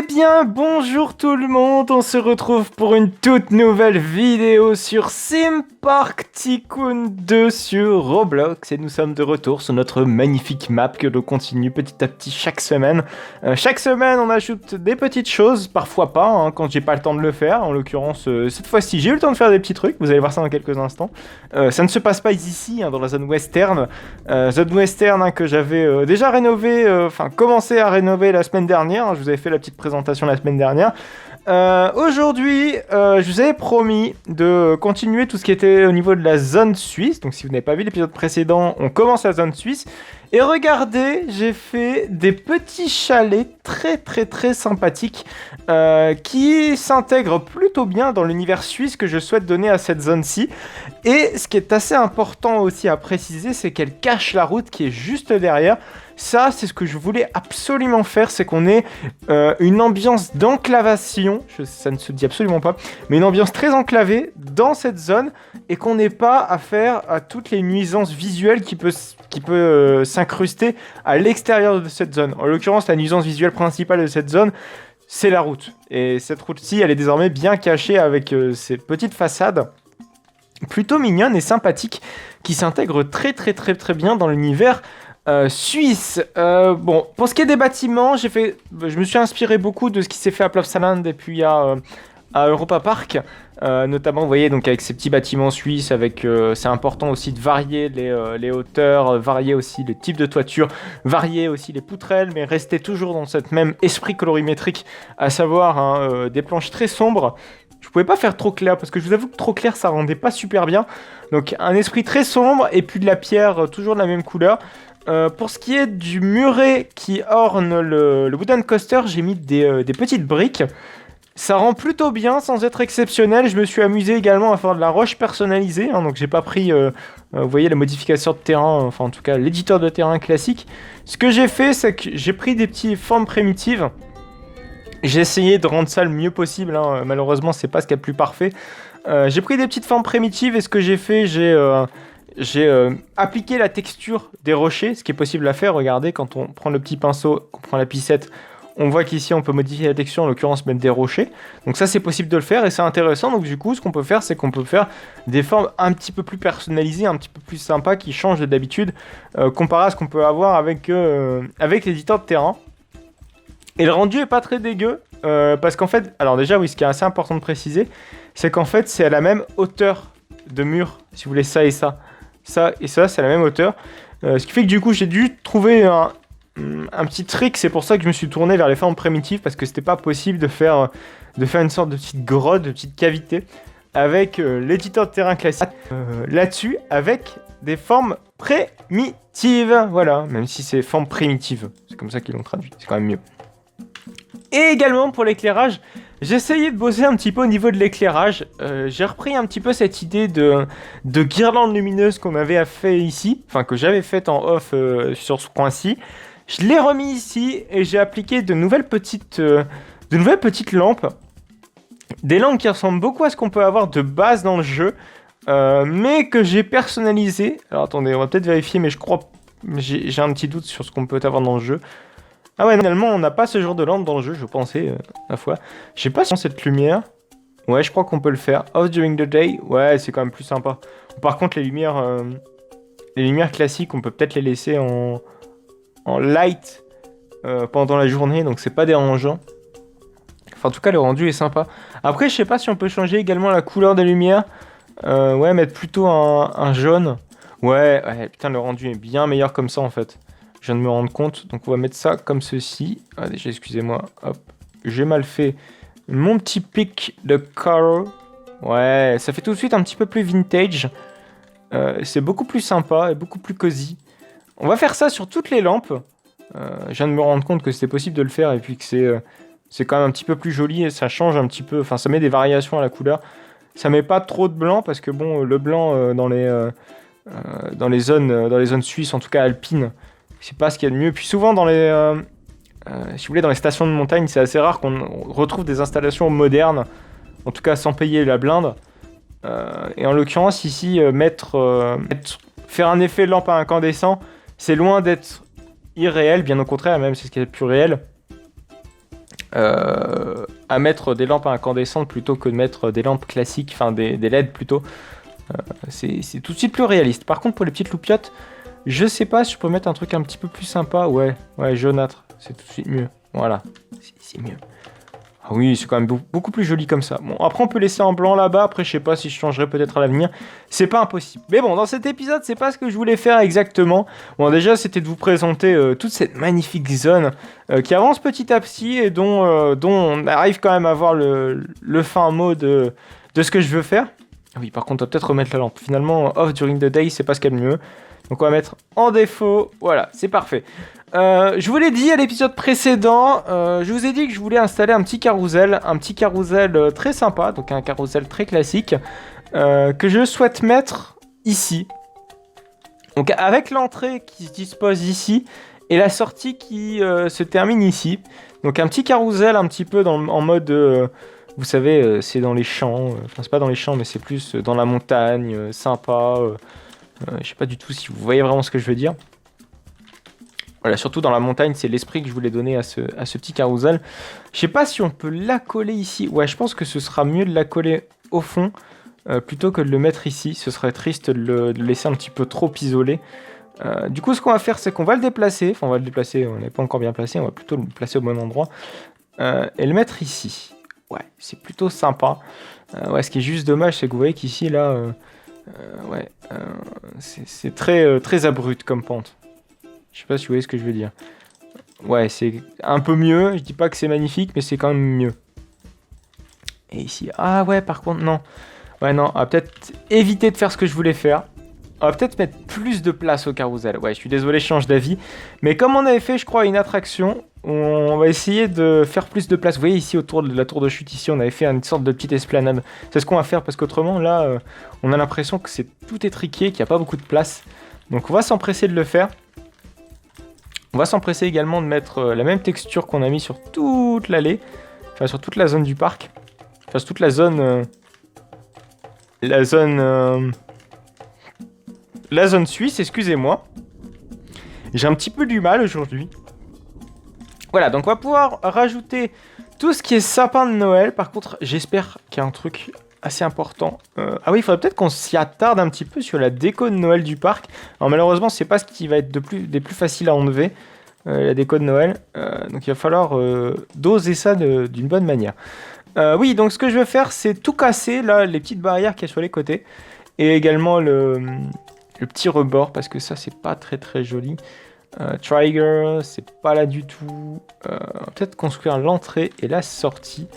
bien, bonjour tout le monde, on se retrouve pour une toute nouvelle vidéo sur Theme Park Tycoon 2 sur Roblox et nous sommes de retour sur notre magnifique map que l'on continue petit à petit chaque semaine. Chaque semaine on ajoute des petites choses, parfois pas, quand j'ai pas le temps de le faire. En l'occurrence, cette fois-ci j'ai eu le temps de faire des petits trucs, vous allez voir ça dans quelques instants. Ça ne se passe pas ici, dans la zone western. Zone western que j'avais déjà rénové, commencé à rénover la semaine dernière. Je vous avais fait la petite présentation la semaine dernière. Aujourd'hui, je vous avais promis de continuer tout ce qui était au niveau de la zone suisse. Donc si vous n'avez pas vu l'épisode précédent, on commence la zone suisse. Et regardez, j'ai fait des petits chalets très sympathiques qui s'intègrent plutôt bien dans l'univers suisse que je souhaite donner à cette zone-ci. Et ce qui est assez important aussi à préciser, c'est qu'elle cache la route qui est juste derrière. Ça, c'est ce que je voulais absolument faire, c'est qu'on ait une ambiance d'enclavation, ça ne se dit absolument pas, mais une ambiance très enclavée dans cette zone et qu'on n'ait pas affaire à toutes les nuisances visuelles qui peut s'incruster à l'extérieur de cette zone. En l'occurrence, la nuisance visuelle principale de cette zone, c'est la route. Et cette route-ci, elle est désormais bien cachée avec ces petites façades plutôt mignonnes et sympathiques qui s'intègrent très bien dans l'univers suisse. Bon, pour ce qui est des bâtiments, je me suis inspiré beaucoup de ce qui s'est fait à Plopsaland et puis à Europa Park, notamment, vous voyez, donc avec ces petits bâtiments suisses, c'est important aussi de varier les hauteurs, varier aussi le type de toiture, varier aussi les poutrelles, mais rester toujours dans cette même esprit colorimétrique, à savoir des planches très sombres. Je pouvais pas faire trop clair, parce que je vous avoue que trop clair, ça rendait pas super bien. Donc un esprit très sombre, et puis de la pierre, toujours de la même couleur. Pour ce qui est du muret qui orne le wooden coaster, j'ai mis des petites briques. Ça rend plutôt bien sans être exceptionnel. Je me suis amusé également à faire de la roche personnalisée. Donc j'ai pas pris, vous voyez, le modificateur de terrain, enfin en tout cas l'éditeur de terrain classique. Ce que j'ai fait, c'est que j'ai pris des petites formes primitives. J'ai essayé de rendre ça le mieux possible. Malheureusement, c'est pas ce qu'il y a de plus parfait. J'ai pris des petites formes primitives et ce que j'ai fait, j'ai appliqué la texture des rochers, ce qui est possible à faire. Regardez, quand on prend le petit pinceau, qu'on prend la picette, on voit qu'ici on peut modifier la texture, en l'occurrence mettre des rochers. Donc ça, c'est possible de le faire et c'est intéressant. Donc du coup, ce qu'on peut faire, c'est qu'on peut faire des formes un petit peu plus personnalisées, un petit peu plus sympas, qui changent d'habitude, comparé à ce qu'on peut avoir avec l'éditeur de terrain. Et le rendu est pas très dégueu, parce qu'en fait, alors déjà oui, ce qui est assez important de préciser, c'est qu'en fait c'est à la même hauteur de mur, si vous voulez ça et ça. Ça et ça, c'est à la même hauteur. Ce qui fait que du coup, j'ai dû trouver un petit trick. C'est pour ça que je me suis tourné vers les formes primitives, parce que c'était pas possible de faire une sorte de petite grotte, de petite cavité, avec l'éditeur de terrain classique là-dessus, avec des formes primitives. Voilà, même si c'est formes primitives. C'est comme ça qu'ils l'ont traduit, c'est quand même mieux. Et également pour l'éclairage, j'ai essayé de bosser un petit peu au niveau de l'éclairage. J'ai repris un petit peu cette idée de guirlande lumineuse qu'on avait fait ici, enfin que j'avais faite en off sur ce coin-ci. Je l'ai remis ici et j'ai appliqué de nouvelles petites lampes. Des lampes qui ressemblent beaucoup à ce qu'on peut avoir de base dans le jeu, mais que j'ai personnalisé. Alors attendez, on va peut-être vérifier, mais je crois... J'ai un petit doute sur ce qu'on peut avoir dans le jeu. Ah ouais, finalement, on n'a pas ce genre de lampe dans le jeu, je pensais, la fois. Je sais pas si on a cette lumière. Ouais, je crois qu'on peut le faire. Off during the day. Ouais, c'est quand même plus sympa. Par contre, les lumières classiques, on peut peut-être les laisser en light pendant la journée, donc c'est pas dérangeant. Enfin, en tout cas, le rendu est sympa. Après, je sais pas si on peut changer également la couleur des lumières. Ouais, mettre plutôt un jaune. Ouais, putain, le rendu est bien meilleur comme ça, en fait. Je viens de me rendre compte, donc on va mettre ça comme ceci. Ah, déjà, excusez-moi, hop, j'ai mal fait mon petit pic de color. Ouais, ça fait tout de suite un petit peu plus vintage. C'est beaucoup plus sympa et beaucoup plus cosy. On va faire ça sur toutes les lampes. Je viens de me rendre compte que c'était possible de le faire et puis que c'est quand même un petit peu plus joli et ça change un petit peu. Enfin, ça met des variations à la couleur. Ça met pas trop de blanc parce que bon, le blanc dans les zones suisses, en tout cas alpines, c'est pas ce qu'il y a de mieux. Puis souvent dans si vous voulez, dans les stations de montagne, c'est assez rare qu'on retrouve des installations modernes, en tout cas sans payer la blinde. Et en l'occurrence ici, faire un effet lampe à incandescent, c'est loin d'être irréel, bien au contraire, même c'est ce qui est le plus réel. à mettre des lampes incandescentes plutôt que de mettre des lampes classiques, enfin des LED plutôt. C'est tout de suite plus réaliste. Par contre, pour les petites loupiottes, je sais pas si je peux mettre un truc un petit peu plus sympa. Ouais, jaunâtre, c'est tout de suite mieux. Voilà, c'est mieux. Ah oui, c'est quand même beaucoup plus joli comme ça. Bon, après on peut laisser en blanc là-bas. Après, je sais pas si je changerai peut-être à l'avenir. C'est pas impossible. Mais bon, dans cet épisode, c'est pas ce que je voulais faire exactement. Bon, déjà, c'était de vous présenter toute cette magnifique zone qui avance petit à petit et dont on arrive quand même à voir le fin mot de ce que je veux faire. Ah oui, par contre, on va peut-être remettre la lampe. Finalement, off during the day, c'est pas ce qu'il y a de mieux. Donc on va mettre en défaut. Voilà, c'est parfait. Je vous l'ai dit à l'épisode précédent, je vous ai dit que je voulais installer un petit carrousel très sympa, donc un carrousel très classique, que je souhaite mettre ici. Donc avec l'entrée qui se dispose ici et la sortie qui se termine ici. Donc un petit carrousel un petit peu en mode, vous savez, c'est dans les champs, enfin c'est pas dans les champs mais c'est plus dans la montagne, sympa. Je sais pas du tout si vous voyez vraiment ce que je veux dire. Voilà, surtout dans la montagne, c'est l'esprit que je voulais donner à ce petit carrousel. Je sais pas si on peut l'accoler ici. Ouais, je pense que ce sera mieux de l'accoler au fond plutôt que de le mettre ici. Ce serait triste de le laisser un petit peu trop isolé. Du coup, ce qu'on va faire, c'est qu'on va le déplacer. Enfin, on va le déplacer, on n'est pas encore bien placé. On va plutôt le placer au bon endroit. Et le mettre ici. Ouais, c'est plutôt sympa. Ouais, ce qui est juste dommage, c'est que vous voyez qu'ici, là... c'est très abrupt comme pente. Je sais pas si vous voyez ce que je veux dire. Ouais, c'est un peu mieux. Je dis pas que c'est magnifique, mais c'est quand même mieux. Et ici... Ah ouais, par contre, non. Ouais, non, on va peut-être éviter de faire ce que je voulais faire. On va peut-être mettre plus de place au carrousel. Ouais, je suis désolé, je change d'avis. Mais comme on avait fait, je crois, une attraction, on va essayer de faire plus de place. Vous voyez ici, autour de la tour de chute, ici, on avait fait une sorte de petite esplanade. C'est ce qu'on va faire, parce qu'autrement, là, on a l'impression que tout étriqué, qu'il n'y a pas beaucoup de place. Donc on va s'empresser de le faire. On va s'empresser également de mettre la même texture qu'on a mis sur toute l'allée. Enfin, sur toute la zone du parc. Enfin, sur toute la zone... La zone suisse, excusez-moi. J'ai un petit peu du mal aujourd'hui. Voilà, donc on va pouvoir rajouter tout ce qui est sapin de Noël. Par contre, j'espère qu'il y a un truc assez important. Ah oui, il faudrait peut-être qu'on s'y attarde un petit peu sur la déco de Noël du parc. Alors malheureusement, c'est pas ce qui va être des plus faciles à enlever, la déco de Noël. Donc il va falloir doser ça d'une bonne manière. Oui, donc ce que je vais faire, c'est tout casser, là, les petites barrières qu'il y a sur les côtés. Et également le petit rebord, parce que ça, c'est pas très joli. Trigger, c'est pas là du tout. Peut-être construire l'entrée et la sortie.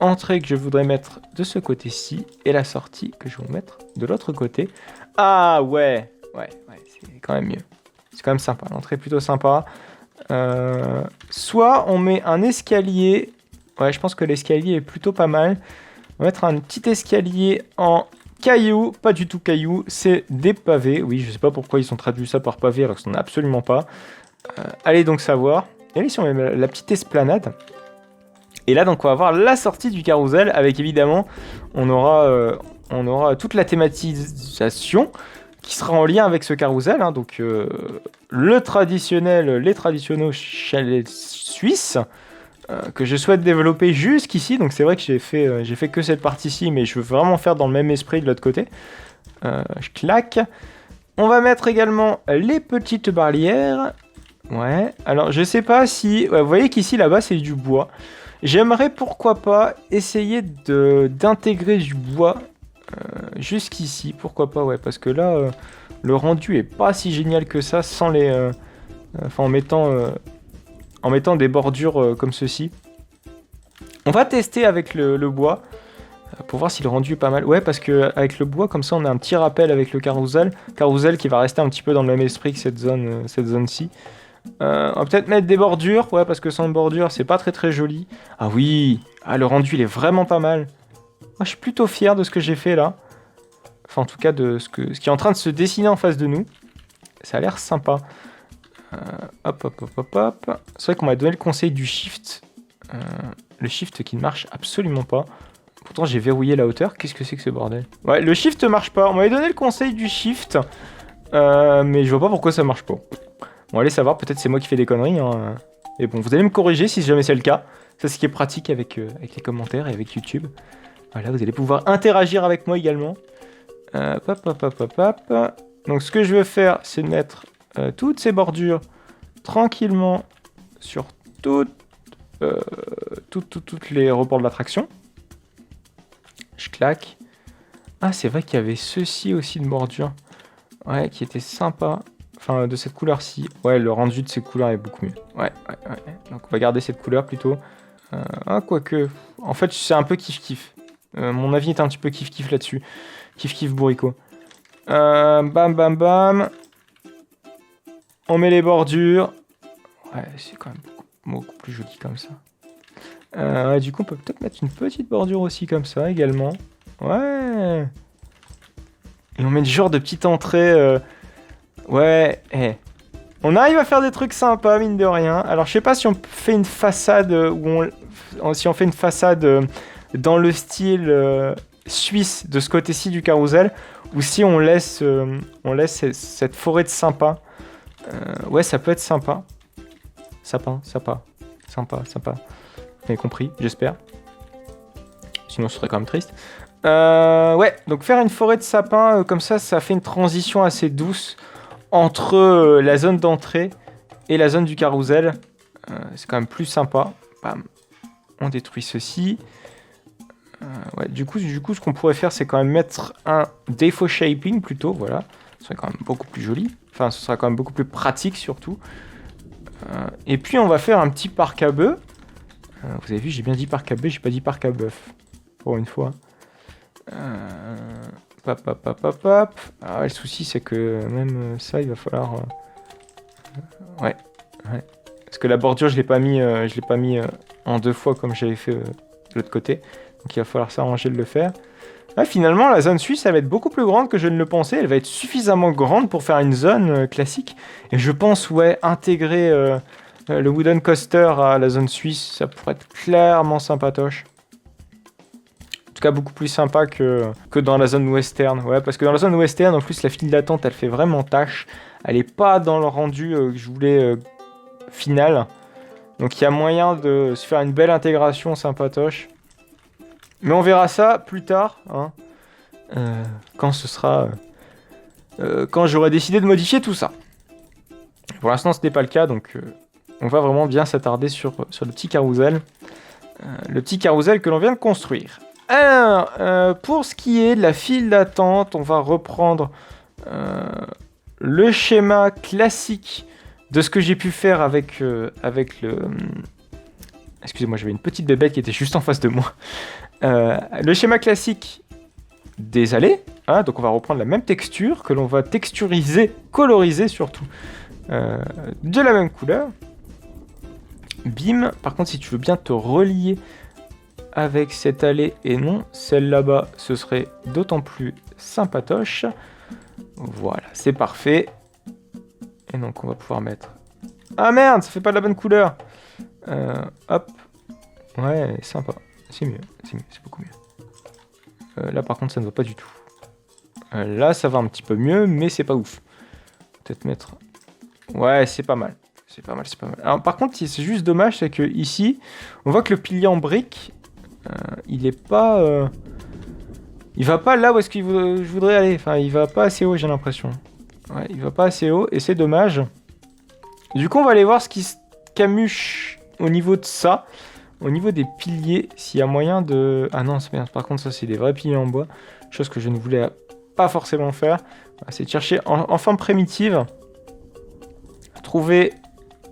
Entrée que je voudrais mettre de ce côté-ci, et la sortie que je vais mettre de l'autre côté. Ah ouais, c'est quand même mieux. C'est quand même sympa, l'entrée est plutôt sympa. Soit on met un escalier. Ouais, je pense que l'escalier est plutôt pas mal. On va mettre un petit escalier en cailloux, pas du tout cailloux, c'est des pavés. Oui, je sais pas pourquoi ils ont traduit ça par pavé alors que ce n'en a absolument pas. Allez donc savoir. Et là, ici, on met la petite esplanade. Et là, donc, on va voir la sortie du carrousel avec évidemment, on aura toute la thématisation qui sera en lien avec ce carrousel. Hein, donc, les traditionnels chalets suisses. Que je souhaite développer jusqu'ici, donc c'est vrai que j'ai fait que cette partie-ci, mais je veux vraiment faire dans le même esprit de l'autre côté. Je claque. On va mettre également les petites barrières. Ouais, alors je sais pas si... Ouais, vous voyez qu'ici, là-bas, c'est du bois. J'aimerais, pourquoi pas, essayer d'intégrer du bois jusqu'ici. Pourquoi pas, ouais, parce que là, le rendu est pas si génial que ça, sans les... Enfin, en mettant des bordures comme ceci. On va tester avec le bois pour voir si le rendu est pas mal. Ouais, parce que avec le bois, comme ça, on a un petit rappel avec le carrousel. Carrousel qui va rester un petit peu dans le même esprit que cette zone-ci. On va peut-être mettre des bordures. Ouais, parce que sans bordure, c'est pas très joli. Ah oui, le rendu, il est vraiment pas mal. Moi, je suis plutôt fier de ce que j'ai fait là. Enfin, en tout cas, de ce qui est en train de se dessiner en face de nous. Ça a l'air sympa. Hop. C'est vrai qu'on m'a donné le conseil du shift. Le shift qui ne marche absolument pas. Pourtant, j'ai verrouillé la hauteur. Qu'est-ce que c'est que ce bordel? Ouais, le shift marche pas. On m'avait donné le conseil du shift. Mais je vois pas pourquoi ça marche pas. Bon, allez savoir. Peut-être c'est moi qui fais des conneries. Hein. Et bon, vous allez me corriger si jamais c'est le cas. Ça, c'est ce qui est pratique avec les commentaires et avec YouTube. Voilà, vous allez pouvoir interagir avec moi également. Donc, ce que je veux faire, c'est mettre toutes ces bordures tranquillement sur toutes les rebords de l'attraction. Je claque. Ah, c'est vrai qu'il y avait ceci aussi de bordure. Ouais, qui était sympa. Enfin, de cette couleur-ci. Ouais, le rendu de ces couleurs est beaucoup mieux. Ouais. Donc, on va garder cette couleur plutôt. Quoique. En fait, c'est un peu kiff-kiff. Mon avis est un petit peu kiff-kiff là-dessus. Kiff-kiff bourricot. Bam. On met les bordures. Ouais, c'est quand même beaucoup plus joli comme ça. Du coup, on peut peut-être mettre une petite bordure aussi comme ça également. Ouais. Et on met le genre de petite entrée. Ouais. On arrive à faire des trucs sympas, mine de rien. Alors, je sais pas si on fait une façade si on fait une façade dans le style suisse de ce côté-ci du carrousel, ou si on laisse cette forêt de sympa. Ouais, ça peut être sympa. Sympa. Vous avez compris, j'espère. Sinon, ce serait quand même triste. Ouais, donc faire une forêt de sapins comme ça fait une transition assez douce entre la zone d'entrée et la zone du carrousel. C'est quand même plus sympa. Bam. On détruit ceci. Ouais, du coup, ce qu'on pourrait faire, c'est quand même mettre un default shaping plutôt. Voilà, ce serait quand même beaucoup plus joli. Enfin, ce sera quand même beaucoup plus pratique surtout. Et puis, on va faire un petit parc à bœufs. Vous avez vu, j'ai bien dit parc à bœufs, j'ai pas dit parc à bœuf. Pour une fois. Alors, le souci, c'est que même ça, il va falloir... Ouais. Parce que la bordure, je l'ai pas mis en 2 fois comme j'avais fait de l'autre côté. Donc, il va falloir s'arranger de le faire. Là, finalement, la zone suisse, elle va être beaucoup plus grande que je ne le pensais. Elle va être suffisamment grande pour faire une zone classique. Et je pense, ouais, intégrer le Wooden Coaster à la zone suisse, ça pourrait être clairement sympatoche. En tout cas, beaucoup plus sympa que dans la zone western. Ouais, parce que dans la zone western, en plus, la file d'attente, elle fait vraiment tâche. Elle n'est pas dans le rendu que je voulais final. Donc, il y a moyen de se faire une belle intégration sympatoche. Mais on verra ça plus tard, hein, quand ce sera... quand j'aurai décidé de modifier tout ça. Pour l'instant, ce n'est pas le cas, donc on va vraiment bien s'attarder sur le petit carrousel. Le petit carrousel que l'on vient de construire. Alors, pour ce qui est de la file d'attente, on va reprendre le schéma classique de ce que j'ai pu faire avec le... Excusez-moi, j'avais une petite bébête qui était juste en face de moi. Le schéma classique des allées, hein, donc on va reprendre la même texture que l'on va texturiser, coloriser surtout, de la même couleur. Bim. Par contre, si tu veux bien te relier avec cette allée et non celle là-bas, ce serait d'autant plus sympatoche. Voilà, c'est parfait. Et donc on va pouvoir mettre... Ah merde, ça fait pas de la bonne couleur. Hop. Ouais, sympa. C'est mieux, c'est beaucoup mieux. Là par contre ça ne va pas du tout. Là ça va un petit peu mieux, mais c'est pas ouf. Peut-être mettre... Ouais, c'est pas mal. C'est pas mal. Alors par contre, c'est juste dommage, c'est que ici, on voit que le pilier en brique, il est pas... Il va pas là où est-ce que je voudrais aller. Enfin, il va pas assez haut, j'ai l'impression. Ouais, il va pas assez haut, et c'est dommage. Du coup, on va aller voir ce qui se camuche au niveau de ça. Au niveau des piliers, s'il y a moyen de... Ah non, c'est bien. Par contre, ça, c'est des vrais piliers en bois. Chose que je ne voulais pas forcément faire. C'est de chercher en forme primitive. Trouver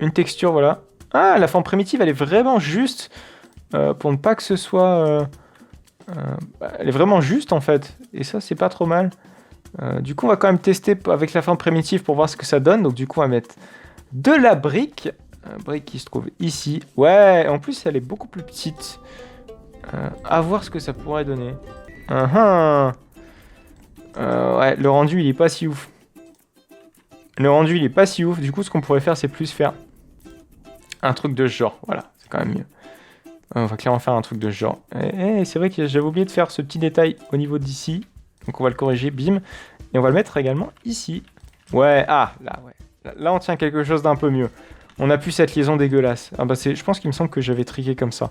une texture, voilà. Ah, la forme primitive, elle est vraiment juste. Pour ne pas que ce soit... elle est vraiment juste, en fait. Et ça, c'est pas trop mal. Du coup, on va quand même tester avec la forme primitive pour voir ce que ça donne. Donc, du coup, on va mettre de la brique. Brique qui se trouve ici. Ouais, en plus, elle est beaucoup plus petite. À voir ce que ça pourrait donner. Ouais, le rendu, il est pas si ouf. Du coup, ce qu'on pourrait faire, c'est plus faire un truc de ce genre. Voilà, c'est quand même mieux. On va clairement faire un truc de ce genre. C'est vrai que j'avais oublié de faire ce petit détail au niveau d'ici. Donc, on va le corriger, bim. Et on va le mettre également ici. Ouais, là, ouais. Là, on tient quelque chose d'un peu mieux. On a plus cette liaison dégueulasse. Ah bah je pense qu'il me semble que j'avais triqué comme ça.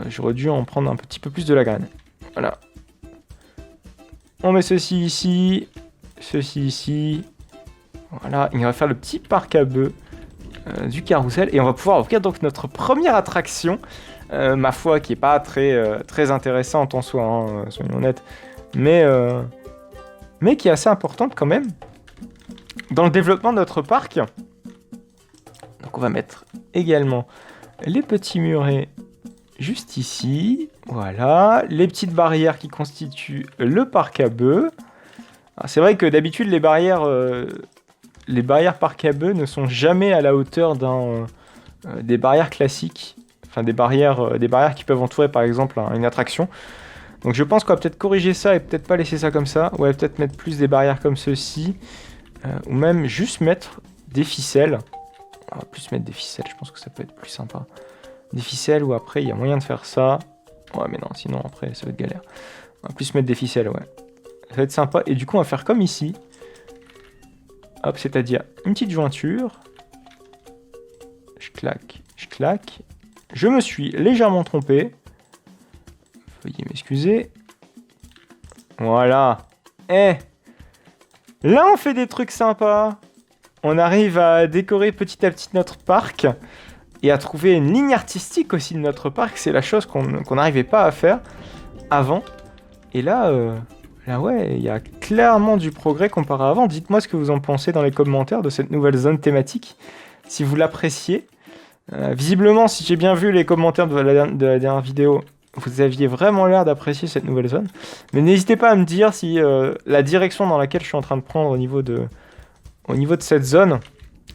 J'aurais dû en prendre un petit peu plus de la graine. Voilà. On met ceci ici. Ceci ici. Voilà. Et on va faire le petit parc à bœufs du carrousel. Et on va pouvoir ouvrir donc notre première attraction. Ma foi, qui est pas très intéressante en soi, hein, soyons honnêtes. Mais qui est assez importante quand même. Dans le développement de notre parc. Donc on va mettre également les petits murets juste ici. Voilà. Les petites barrières qui constituent le parc à bœufs. C'est vrai que d'habitude les barrières parc à bœufs ne sont jamais à la hauteur des barrières classiques. Enfin des barrières qui peuvent entourer par exemple une attraction. Donc je pense qu'on va peut-être corriger ça et peut-être pas laisser ça comme ça. Ouais, peut-être mettre plus des barrières comme ceci. Ou même juste mettre des ficelles. On va plus mettre des ficelles, je pense que ça peut être plus sympa. Des ficelles ou après il y a moyen de faire ça. Ouais mais non, sinon après ça va être galère. On va plus mettre des ficelles, ouais. Ça va être sympa. Et du coup on va faire comme ici. Hop, c'est-à-dire une petite jointure. Je claque, je claque. Je me suis légèrement trompé. Veuillez m'excuser. Voilà. Là on fait des trucs sympas. On arrive à décorer petit à petit notre parc et à trouver une ligne artistique aussi de notre parc. C'est la chose qu'on n'arrivait pas à faire avant. Et là, ouais, il y a clairement du progrès comparé à avant. Dites-moi ce que vous en pensez dans les commentaires de cette nouvelle zone thématique, si vous l'appréciez. Visiblement, si j'ai bien vu les commentaires de la dernière vidéo, vous aviez vraiment l'air d'apprécier cette nouvelle zone. Mais n'hésitez pas à me dire si la direction dans laquelle je suis en train de prendre au niveau de cette zone,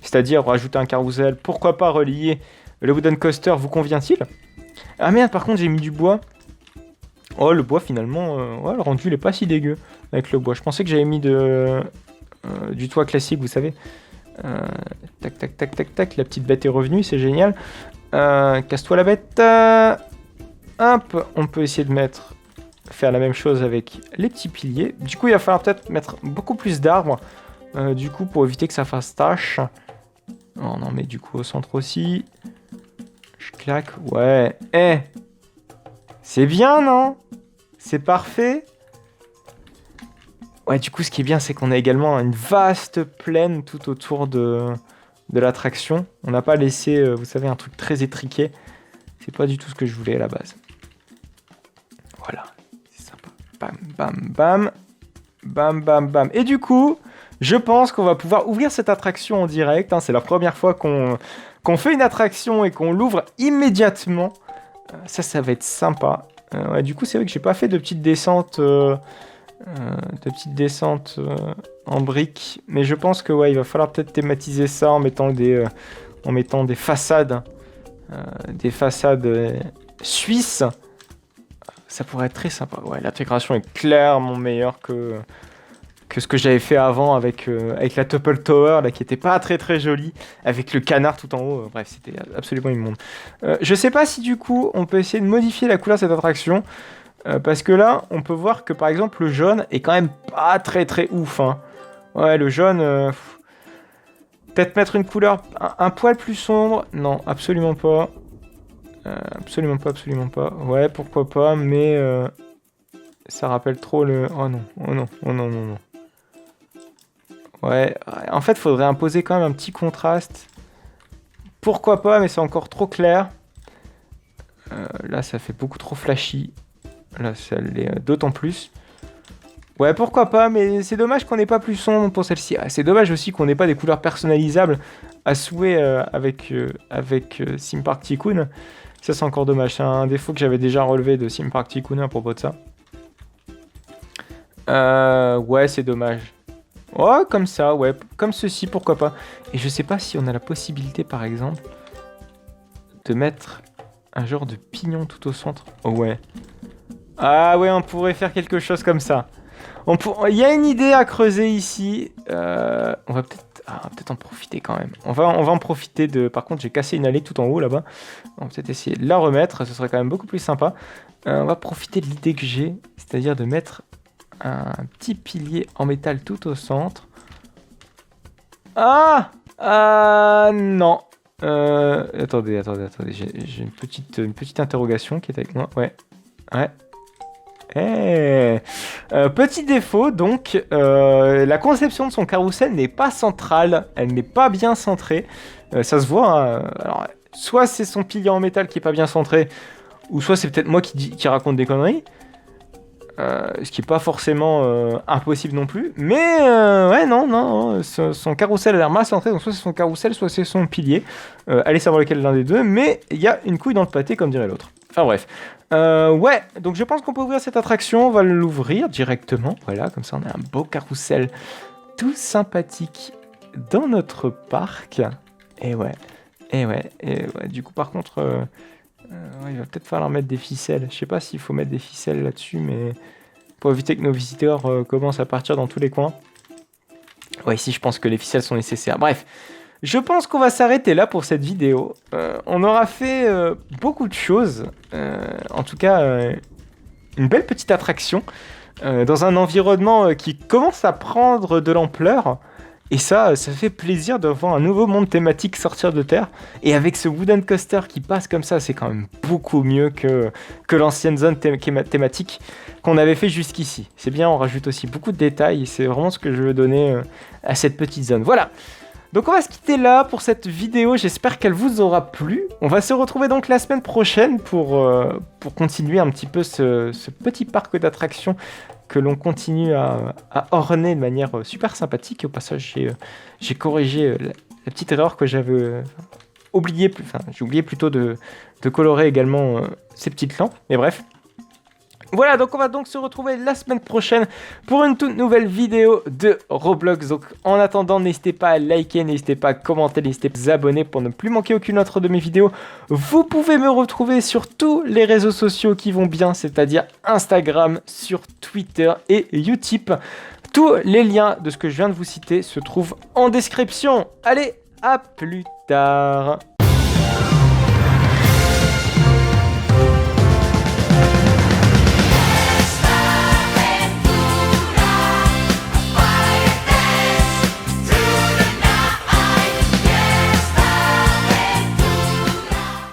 c'est-à-dire rajouter un carrousel, pourquoi pas relier le wooden coaster, vous convient-il? Ah merde, par contre j'ai mis du bois. Oh, le bois finalement, ouais, le rendu il est pas si dégueu avec le bois. Je pensais que j'avais mis du toit classique, vous savez. Tac, tac, tac, tac, tac, la petite bête est revenue, c'est génial. Casse-toi la bête. Hop, on peut essayer de faire la même chose avec les petits piliers. Du coup, il va falloir peut-être mettre beaucoup plus d'arbres. Du coup, pour éviter que ça fasse tâche. On en met du coup au centre aussi. Je claque. Ouais. C'est bien, non? C'est parfait. Ouais, du coup, ce qui est bien, c'est qu'on a également une vaste plaine tout autour de l'attraction. On n'a pas laissé, vous savez, un truc très étriqué. C'est pas du tout ce que je voulais à la base. Voilà. C'est sympa. Bam, bam, bam. Bam, bam, bam. Et du coup... je pense qu'on va pouvoir ouvrir cette attraction en direct. Hein. C'est la première fois qu'on fait une attraction et qu'on l'ouvre immédiatement. Ça va être sympa. Ouais, du coup, c'est vrai que j'ai pas fait de petites descentes, en briques. Mais je pense que ouais, il va falloir peut-être thématiser ça en mettant des façades, suisses. Ça pourrait être très sympa. Ouais, l'intégration est clairement meilleure que ce que j'avais fait avant avec la Topple Tower, là, qui était pas très très jolie, avec le canard tout en haut. Bref, c'était absolument immonde. Je sais pas si du coup, on peut essayer de modifier la couleur de cette attraction, parce que là, on peut voir que par exemple, le jaune est quand même pas très très ouf. Hein. Ouais, le jaune... peut-être mettre une couleur un poil plus sombre. Non, absolument pas. Absolument pas, absolument pas. Ouais, pourquoi pas, mais... ça rappelle trop le... Oh non, oh non, oh non, non, non. Ouais, en fait, il faudrait imposer quand même un petit contraste. Pourquoi pas, mais c'est encore trop clair. Là, ça fait beaucoup trop flashy. Là, ça l'est d'autant plus. Ouais, pourquoi pas, mais c'est dommage qu'on n'ait pas plus sombre pour celle-ci. Ah, c'est dommage aussi qu'on n'ait pas des couleurs personnalisables à souhait avec Theme Park Tycoon. Ça, c'est encore dommage. C'est un défaut que j'avais déjà relevé de Theme Park Tycoon à propos de ça. Ouais, c'est dommage. Oh, comme ça, ouais. Comme ceci, pourquoi pas. Et je sais pas si on a la possibilité, par exemple, de mettre un genre de pignon tout au centre. Oh, ouais. Ah ouais, on pourrait faire quelque chose comme ça. Il y a une idée à creuser ici. On va peut-être en profiter quand même. On va en profiter de... Par contre, j'ai cassé une allée tout en haut, là-bas. On va peut-être essayer de la remettre. Ce serait quand même beaucoup plus sympa. On va profiter de l'idée que j'ai. C'est-à-dire de mettre... un petit pilier en métal tout au centre. Ah non. Attendez, j'ai une petite interrogation qui est avec moi. Ouais. Petit défaut, donc, la conception de son carrousel n'est pas centrale, elle n'est pas bien centrée. Ça se voit, hein. Alors, soit c'est son pilier en métal qui est pas bien centré, ou soit c'est peut-être moi qui raconte des conneries. Ce qui est pas forcément impossible non plus. Mais ouais, non, son carrousel a l'air mal centré, donc soit c'est son carrousel, soit c'est son pilier. Allez savoir lequel l'un des deux, mais il y a une couille dans le pâté, comme dirait l'autre. Enfin bref. Ouais, donc je pense qu'on peut ouvrir cette attraction, on va l'ouvrir directement. Voilà, comme ça on a un beau carrousel tout sympathique dans notre parc. Et ouais, du coup par contre... ouais, il va peut-être falloir mettre des ficelles. Je sais pas s'il faut mettre des ficelles là-dessus, mais pour éviter que nos visiteurs commencent à partir dans tous les coins. Ouais, ici je pense que les ficelles sont nécessaires. Bref, je pense qu'on va s'arrêter là pour cette vidéo. On aura fait beaucoup de choses. En tout cas, une belle petite attraction dans un environnement qui commence à prendre de l'ampleur. Et ça fait plaisir de voir un nouveau monde thématique sortir de terre. Et avec ce wooden coaster qui passe comme ça, c'est quand même beaucoup mieux que l'ancienne zone thématique qu'on avait fait jusqu'ici. C'est bien, on rajoute aussi beaucoup de détails. Et c'est vraiment ce que je veux donner à cette petite zone. Voilà. Donc on va se quitter là pour cette vidéo. J'espère qu'elle vous aura plu. On va se retrouver donc la semaine prochaine pour continuer un petit peu ce petit parc d'attractions que l'on continue à orner de manière super sympathique. Au passage, j'ai corrigé la petite erreur que j'avais oublié. J'ai oublié plutôt de colorer également ces petites lampes. Mais bref. Voilà, donc on va donc se retrouver la semaine prochaine pour une toute nouvelle vidéo de Roblox. Donc en attendant, n'hésitez pas à liker, n'hésitez pas à commenter, n'hésitez pas à vous abonner pour ne plus manquer aucune autre de mes vidéos. Vous pouvez me retrouver sur tous les réseaux sociaux qui vont bien, c'est-à-dire Instagram, sur Twitter et Utip. Tous les liens de ce que je viens de vous citer se trouvent en description. Allez, à plus tard.